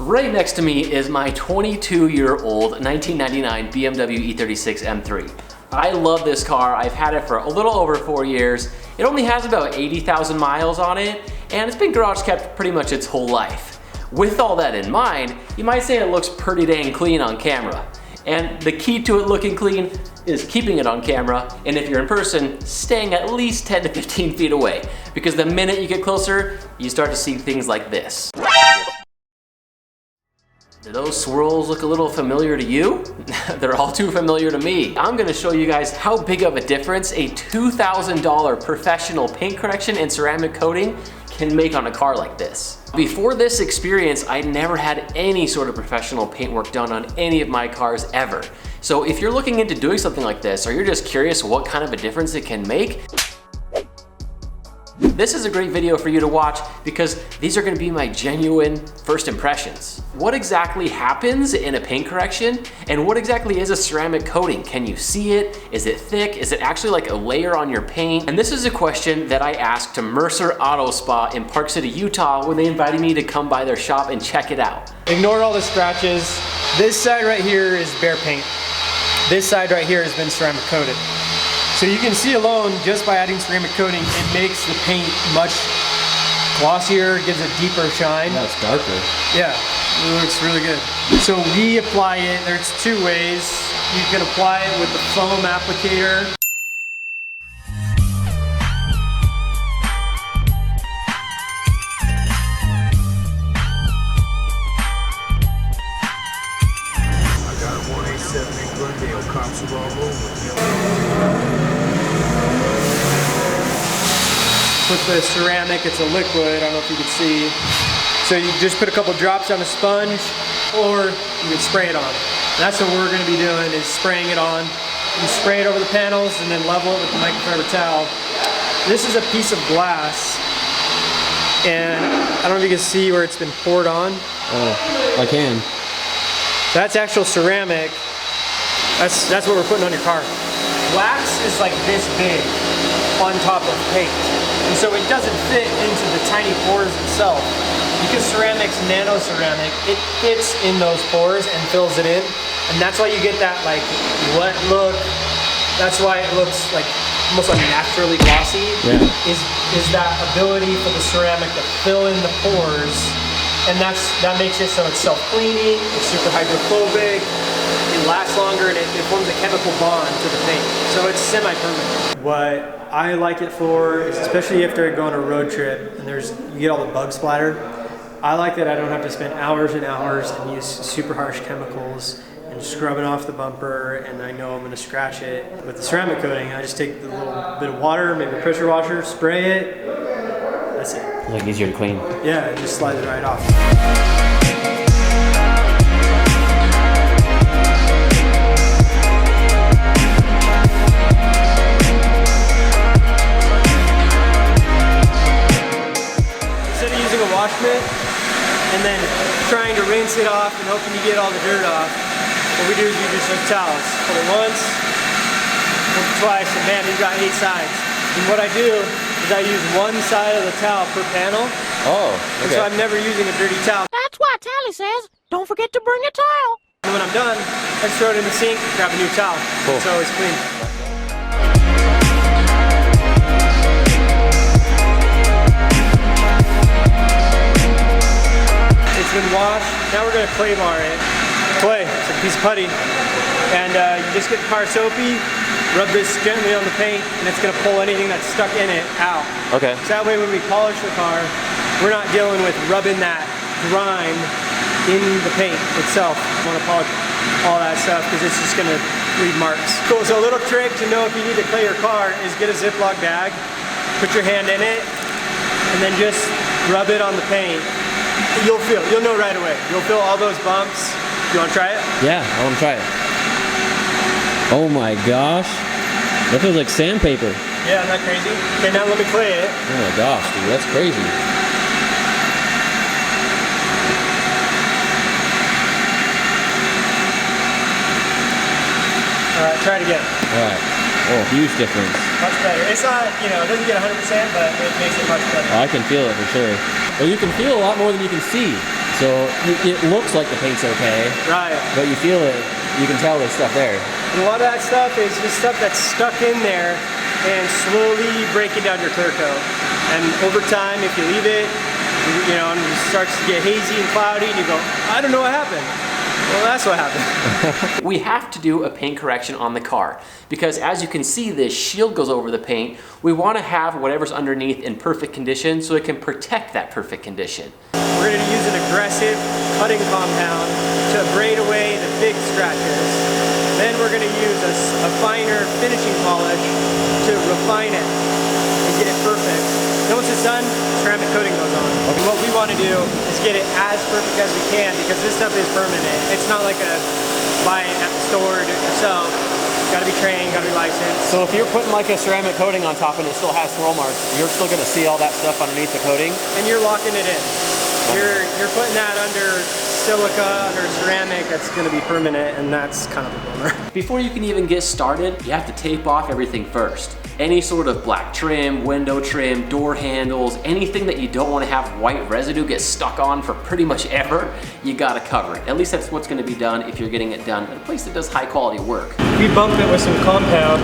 Right next to me is my 22-year-old 1999 BMW e36 M3. I love this car. I've had it for a little over 4 years. It only has about 80,000 miles on it, and it's been garage kept pretty much its whole life. With all that in mind, you might say it looks pretty dang clean on camera. And the key to it looking clean is keeping it on camera, and if you're in person, staying at least 10 to 15 feet away. Because the minute you get closer, you start to see things like this. Do those swirls look a little familiar to you? They're all too familiar to me. I'm gonna show you guys how big of a difference a $2,000 professional paint correction and ceramic coating can make on a car like this. Before this experience, I never had any sort of professional paint work done on any of my cars ever. So if you're looking into doing something like this, or you're just curious what kind of a difference it can make, this is a great video for you to watch because these are gonna be my genuine first impressions. What exactly happens in a paint correction? And what exactly is a ceramic coating? Can you see it? Is it thick? Is it actually like a layer on your paint? And this is a question that I asked to Mercer Auto Spa in Park City, Utah when they invited me to come by their shop and check it out. Ignore all the scratches. This side right here is bare paint. This side right here has been ceramic coated. So you can see alone, just by adding ceramic coating, it makes the paint much glossier, gives a deeper shine. Yeah, it's darker. Yeah, it looks really good. So we apply it, there's two ways. You can apply it with the foam applicator. I got a 187 in Glendale, cops are all over. With the ceramic, it's a liquid, I don't know if you can see. So you just put a couple drops on a sponge, or you can spray it on. And that's what we're gonna be doing, is spraying it on. You spray it over the panels and then level it with the microfiber towel. This is a piece of glass, and I don't know if you can see where it's been poured on. Oh, I can. That's actual ceramic. That's what we're putting on your car. Wax is like this big on top of paint. And so it doesn't fit into the tiny pores itself. Because ceramic's nano-ceramic, it fits in those pores and fills it in. And that's why you get that like wet look. That's why it looks like almost like naturally glossy. Yeah. Is that ability for the ceramic to fill in the pores. And that makes it so it's self-cleaning, it's super hydrophobic, it lasts longer, and it forms a chemical bond to the paint. So it's semi-permanent. What I like it for is, especially after I go on a road trip and you get all the bug splatter, I like that I don't have to spend hours and hours and use super harsh chemicals and scrubbing off the bumper, and I know I'm gonna scratch it. With the ceramic coating, I just take the little bit of water, maybe a pressure washer, spray it, that's it. Like easier to clean. Yeah, it just slides it right off. Wash mitt and then trying to rinse it off and hoping you get all the dirt off. What we do is we just use towels. Put it once, put it twice, and man, you've got 8 sides. And what I do is I use one side of the towel per panel. Oh, okay. And so I'm never using a dirty towel. That's why Tally says, don't forget to bring a towel. And when I'm done, I just throw it in the sink, grab a new towel. Cool. It's always clean. It's been washed. Now we're gonna clay bar it. Clay, it's a piece of putty. And you just get the car soapy, rub this gently on the paint, and it's gonna pull anything that's stuck in it out. Okay. So that way when we polish the car, we're not dealing with rubbing that grime in the paint itself. I wanna polish all that stuff because it's just gonna leave marks. Cool, so a little trick to know if you need to clay your car is get a Ziploc bag, put your hand in it, and then just rub it on the paint. You'll know right away. You'll feel all those bumps. You wanna try it? Yeah, I wanna try it. Oh my gosh. That feels like sandpaper. Yeah, isn't that crazy? Okay, now let me clay it. Oh my gosh, dude, that's crazy. Alright, try it again. Alright. Oh, huge difference. Much better. It's not, it doesn't get 100%, but it makes it much better. Oh, I can feel it for sure. Well, you can feel a lot more than you can see. So So it looks like the paint's okay, Right. but you feel it, you can tell there's stuff there. And a lot of that stuff is just stuff that's stuck in there and slowly breaking down your clear coat. And over time, if you leave it, you know, and it starts to get hazy and cloudy, and you go, I don't know what happened. Well, that's what happened. We have to do a paint correction on the car because as you can see, this shield goes over the paint. We want to have whatever's underneath in perfect condition so it can protect that perfect condition. We're going to use an aggressive cutting compound to abrade away the big scratches. Then we're going to use a finer finishing polish to refine it and get it perfect. Then once it's done, ceramic coating goes on. And what we want to do is get it as perfect as we can because this stuff is permanent. It's not like buying at the store, do it yourself. You gotta be trained, gotta be licensed. So if you're putting like a ceramic coating on top and it still has swirl marks, you're still gonna see all that stuff underneath the coating? And you're locking it in. You're putting that under silica, under ceramic that's gonna be permanent, and that's kind of a bummer. Before you can even get started, you have to tape off everything first. Any sort of black trim, window trim, door handles, anything that you don't want to have white residue get stuck on for pretty much ever, you gotta cover it. At least that's what's gonna be done if you're getting it done at a place that does high quality work. If we bump it with some compound,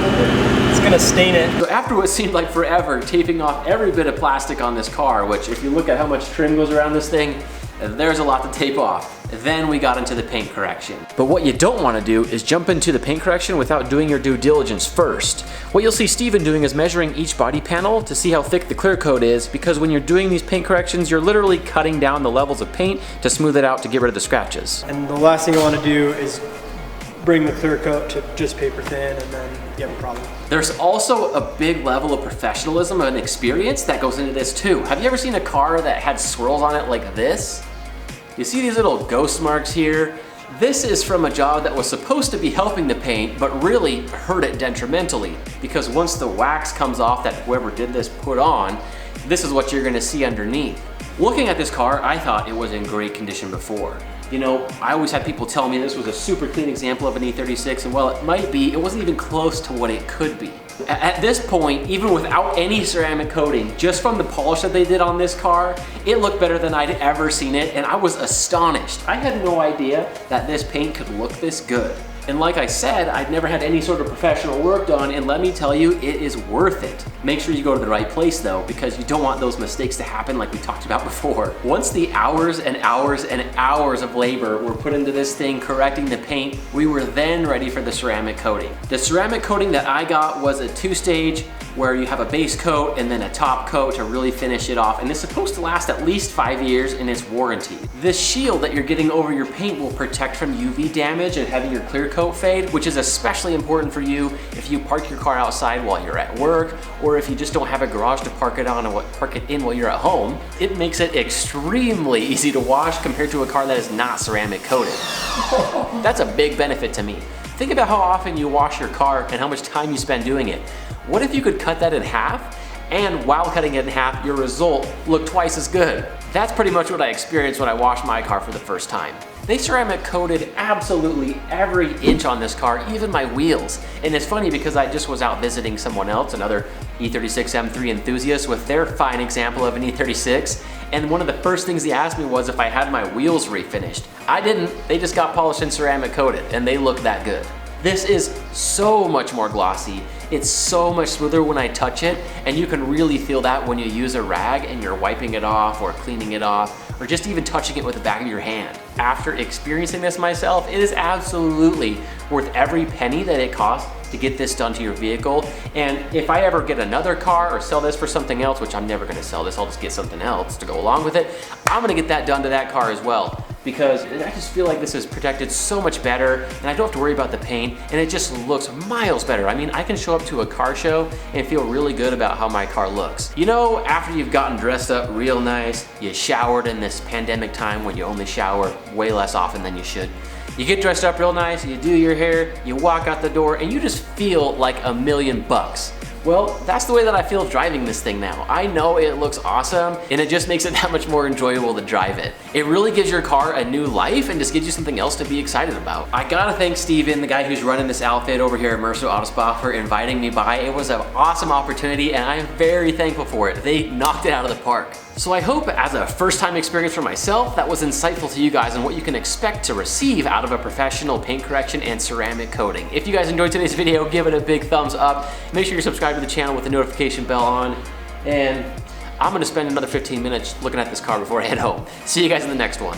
it's gonna stain it. So after what seemed like forever, taping off every bit of plastic on this car, which if you look at how much trim goes around this thing, there's a lot to tape off. Then we got into the paint correction. But what you don't want to do is jump into the paint correction without doing your due diligence first. What you'll see Steven doing is measuring each body panel to see how thick the clear coat is, because when you're doing these paint corrections, you're literally cutting down the levels of paint to smooth it out to get rid of the scratches. And the last thing I want to do is bring the clear coat to just paper thin, and then you have a problem. There's also a big level of professionalism and experience that goes into this too. Have you ever seen a car that had swirls on it like this? You see these little ghost marks here? This is from a job that was supposed to be helping the paint, but really hurt it detrimentally, because once the wax comes off that whoever did this put on, this is what you're gonna see underneath. Looking at this car, I thought it was in great condition before. You know, I always had people tell me this was a super clean example of an E36, and while it might be, it wasn't even close to what it could be. At this point, even without any ceramic coating, just from the polish that they did on this car, it looked better than I'd ever seen it, and I was astonished. I had no idea that this paint could look this good. And like I said, I'd never had any sort of professional work done, and let me tell you, it is worth it. Make sure you go to the right place though, because you don't want those mistakes to happen like we talked about before. Once the hours and hours and hours of labor were put into this thing correcting the paint, we were then ready for the ceramic coating. The ceramic coating that I got was a 2-stage, where you have a base coat and then a top coat to really finish it off, and it's supposed to last at least 5 years in its warranty. This shield that you're getting over your paint will protect from UV damage and having your clear coat fade, which is especially important for you if you park your car outside while you're at work, or if you just don't have a garage to park it on or park it in while you're at home. It makes it extremely easy to wash compared to a car that is not ceramic coated. That's a big benefit to me. Think about how often you wash your car and how much time you spend doing it. What if you could cut that in half, and while cutting it in half, your result looked twice as good? That's pretty much what I experienced when I washed my car for the first time. They ceramic coated absolutely every inch on this car, even my wheels. And it's funny because I just was out visiting someone else, another E36 M3 enthusiast with their fine example of an E36. And one of the first things he asked me was if I had my wheels refinished. I didn't, they just got polished and ceramic coated, and they look that good. This is so much more glossy. It's so much smoother when I touch it, and you can really feel that when you use a rag and you're wiping it off or cleaning it off, or just even touching it with the back of your hand. After experiencing this myself, it is absolutely worth every penny that it costs to get this done to your vehicle. And if I ever get another car or sell this for something else, which I'm never gonna sell this, I'll just get something else to go along with it, I'm gonna get that done to that car as well, because I just feel like this is protected so much better, and I don't have to worry about the paint, and it just looks miles better. I mean, I can show up to a car show and feel really good about how my car looks. You know, after you've gotten dressed up real nice, you showered in this pandemic time when you only shower way less often than you should. You get dressed up real nice, you do your hair, you walk out the door, and you just feel like $1,000,000. Well, that's the way that I feel driving this thing now. I know it looks awesome, and it just makes it that much more enjoyable to drive it. It really gives your car a new life and just gives you something else to be excited about. I gotta thank Steven, the guy who's running this outfit over here at Mercer Auto Spa, for inviting me by. It was an awesome opportunity, and I'm very thankful for it. They knocked it out of the park. So I hope as a first-time experience for myself, that was insightful to you guys on what you can expect to receive out of a professional paint correction and ceramic coating. If you guys enjoyed today's video, give it a big thumbs up. Make sure you're subscribed to the channel with the notification bell on. And I'm gonna spend another 15 minutes looking at this car before I head home. See you guys in the next one.